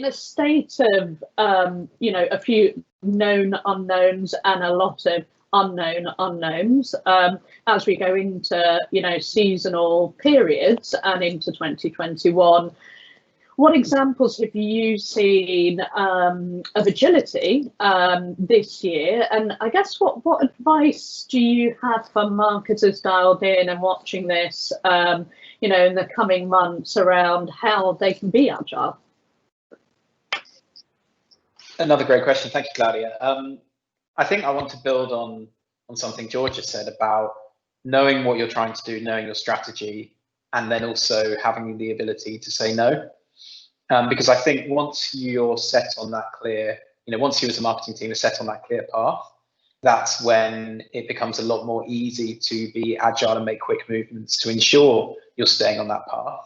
a state of, a few known unknowns and a lot of unknown unknowns as we go into, seasonal periods and into 2021. What examples have you seen of agility this year? And I guess what advice do you have for marketers dialed in and watching this, in the coming months around how they can be agile? Another great question. Thank you, Claudia. I think I want to build on something George has said about knowing what you're trying to do, knowing your strategy, and then also having the ability to say no. Because I think once you're set on that clear, once you as a marketing team are set on that clear path, that's when it becomes a lot more easy to be agile and make quick movements to ensure you're staying on that path.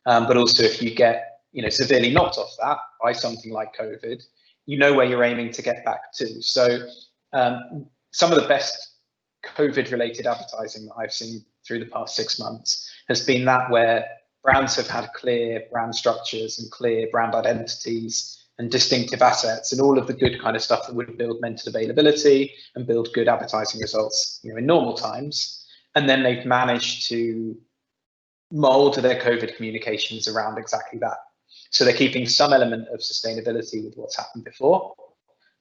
But also if you get, severely knocked off that by something like COVID, you know where you're aiming to get back to. So some of the best COVID-related advertising that I've seen through the past 6 months has been that where brands have had clear brand structures and clear brand identities and distinctive assets and all of the good kind of stuff that would build mental availability and build good advertising results, in normal times. And then they've managed to mold their COVID communications around exactly that. So they're keeping some element of sustainability with what's happened before,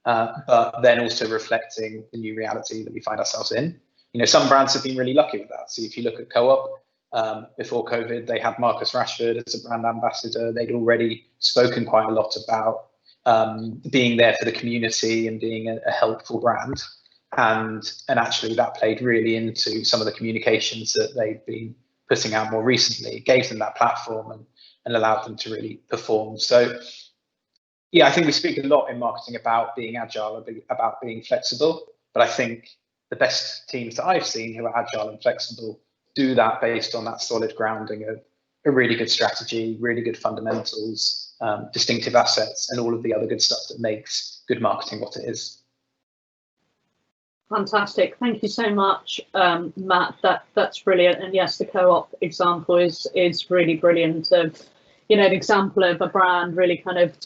but then also reflecting the new reality that we find ourselves in. Some brands have been really lucky with that. So if you look at Co-op, before COVID, they had Marcus Rashford as a brand ambassador. They'd already spoken quite a lot about being there for the community and being a helpful brand. And actually that played really into some of the communications that they've been putting out more recently. It gave them that platform and allowed them to really perform. So yeah, I think we speak a lot in marketing about being agile, about being flexible, but I think the best teams that I've seen who are agile and flexible do that based on that solid grounding of a really good strategy, really good fundamentals, distinctive assets, and all of the other good stuff that makes good marketing what it is. Fantastic. Thank you so much, Matt. That's brilliant. And yes, the Co-op example is really brilliant of, an example of a brand really kind of,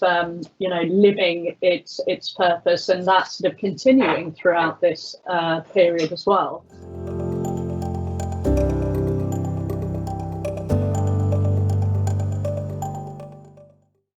living its purpose, and that's sort of continuing throughout this period as well.